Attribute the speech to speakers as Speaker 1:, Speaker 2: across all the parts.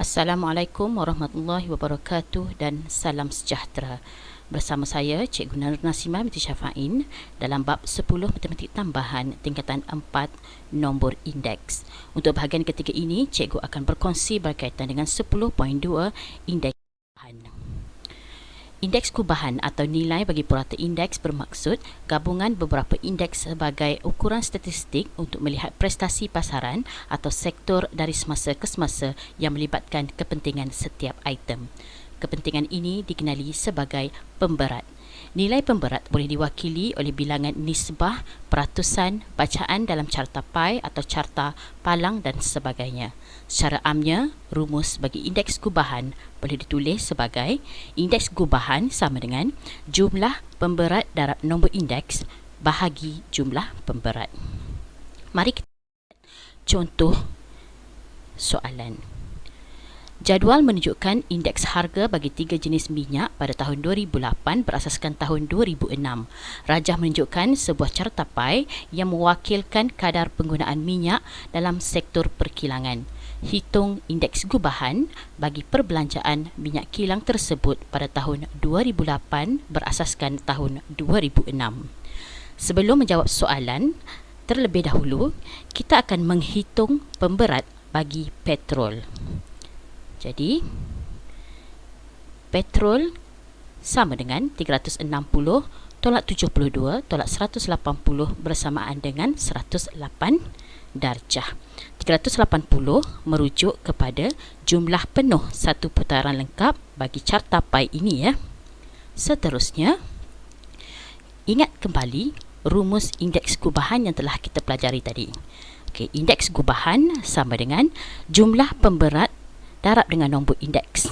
Speaker 1: Assalamualaikum warahmatullahi wabarakatuh dan salam sejahtera. Bersama saya Cikgu Nur Nasimah binti Syafa'in dalam bab 10 matematik tambahan tingkatan 4 nombor indeks. Untuk bahagian ketiga ini, Cikgu akan berkongsi berkaitan dengan 10.2 indeks kubahan. Indeks kubahan atau nilai bagi purata indeks bermaksud gabungan beberapa indeks sebagai ukuran statistik untuk melihat prestasi pasaran atau sektor dari semasa ke semasa yang melibatkan kepentingan setiap item. Kepentingan ini dikenali sebagai pemberat. Nilai pemberat boleh diwakili oleh bilangan nisbah, peratusan, bacaan dalam carta pai atau carta palang dan sebagainya. Secara amnya, rumus bagi indeks gubahan boleh ditulis sebagai indeks gubahan sama dengan jumlah pemberat darab nombor indeks bahagi jumlah pemberat. Mari kita lihat contoh soalan. Jadual menunjukkan indeks harga bagi 3 jenis minyak pada tahun 2008 berasaskan tahun 2006. Rajah menunjukkan sebuah carta pai yang mewakilkan kadar penggunaan minyak dalam sektor perkilangan. Hitung indeks gubahan bagi perbelanjaan minyak kilang tersebut pada tahun 2008 berasaskan tahun 2006. Sebelum menjawab soalan, terlebih dahulu kita akan menghitung pemberat bagi petrol. Jadi, petrol sama dengan 360 tolak 72 tolak 180 bersamaan dengan 108 darjah. 380 merujuk kepada jumlah penuh satu putaran lengkap bagi carta pai ini ya. Seterusnya, ingat kembali rumus indeks gubahan yang telah kita pelajari tadi. Okey, indeks gubahan sama dengan jumlah pemberat darab dengan nombor indeks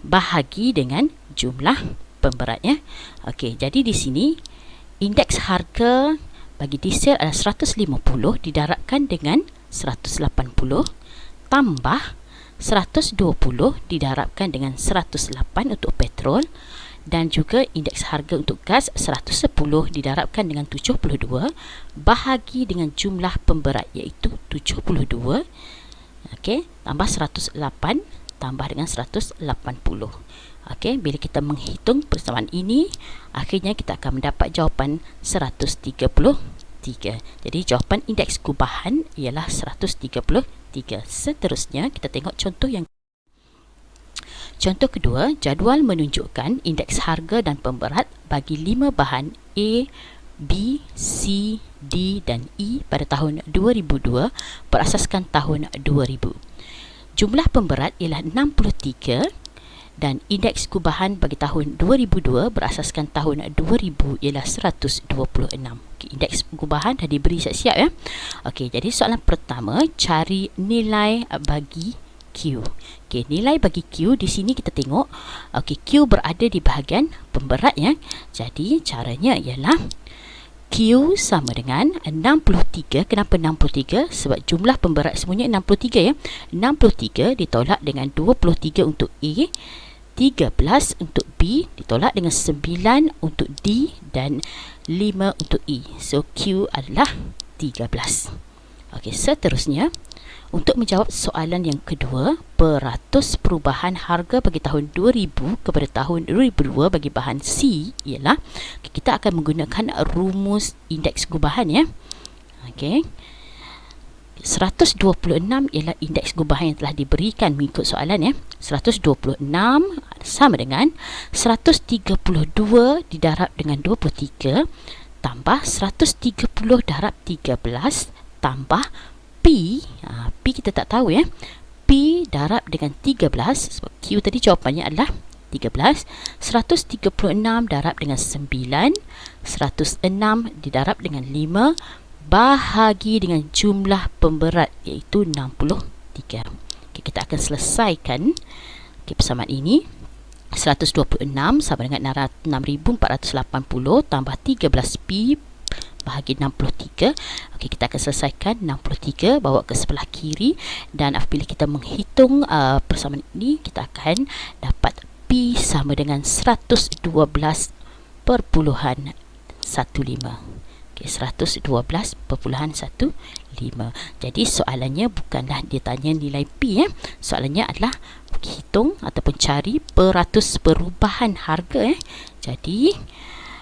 Speaker 1: bahagi dengan jumlah pemberatnya. Okey, jadi di sini indeks harga bagi diesel adalah 150 didarabkan dengan 180 tambah 120 didarabkan dengan 108 untuk petrol, dan juga indeks harga untuk gas 110 didarabkan dengan 72 bahagi dengan jumlah pemberat iaitu 72. Okey, tambah 108 tambah dengan 180. Okey, bila kita menghitung persamaan ini, akhirnya kita akan mendapat jawapan 133. Jadi jawapan indeks gubahan ialah 133. Seterusnya kita tengok contoh kedua. Jadual menunjukkan indeks harga dan pemberat bagi 5 bahan A, B, C, D dan E pada tahun 2002 berasaskan tahun 2000. Jumlah pemberat ialah 63 dan indeks gubahan bagi tahun 2002 berasaskan tahun 2000 ialah 126. Okay, indeks gubahan dah diberi siap-siap ya. Okey, jadi soalan pertama, cari nilai bagi Q. Okey, nilai bagi Q di sini kita tengok. Okey, Q berada di bahagian pemberat ya. Jadi caranya ialah Q sama dengan 63. Kenapa 63? Sebab jumlah pemberat semuanya 63 ya. 63 ditolak dengan 23 untuk A, 13 untuk B, ditolak dengan 9 untuk D dan 5 untuk E. So Q adalah 13. Okey, seterusnya untuk menjawab soalan yang kedua, peratus perubahan harga bagi tahun 2000 kepada tahun 2002 bagi bahan C ialah, kita akan menggunakan rumus indeks gubahan ya. Okey. 126 ialah indeks gubahan yang telah diberikan mengikut soalan ya. 126 sama dengan 132 didarab dengan 23 tambah 130 darab 13 tambah P. P kita tak tahu ya. P darab dengan 13 sebab Q tadi jawapannya adalah 13. 136 darab dengan 9, 106 didarab dengan 5 bahagi dengan jumlah pemberat iaitu 63. Okay, kita akan selesaikan persamaan ini. 126 sama dengan 6,480 tambah 13P bahagi 63. Okey, kita akan selesaikan 63 bawa ke sebelah kiri, dan apabila kita menghitung persamaan ini, kita akan dapat P sama dengan 112.15. Okey, 112.15. Jadi soalannya bukanlah dia tanya nilai P ya. Soalannya adalah hitung ataupun cari peratus perubahan harga Jadi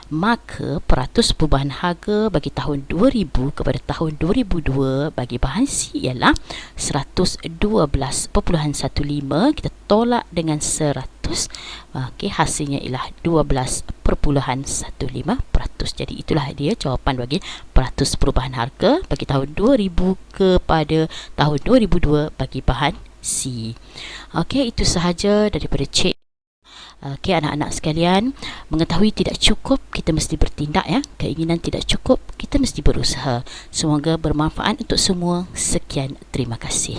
Speaker 1: maka peratus perubahan harga bagi tahun 2000 kepada tahun 2002 bagi bahan C ialah 112.15. Kita tolak dengan 100. Okey, hasilnya ialah 12.15%. Jadi itulah dia jawapan bagi peratus perubahan harga bagi tahun 2000 kepada tahun 2002 bagi bahan C. Okey, itu sahaja daripada Cik. Okey, anak-anak sekalian, mengetahui tidak cukup, kita mesti bertindak ya. Keinginan tidak cukup, kita mesti berusaha. Semoga bermanfaat untuk semua. Sekian, terima kasih.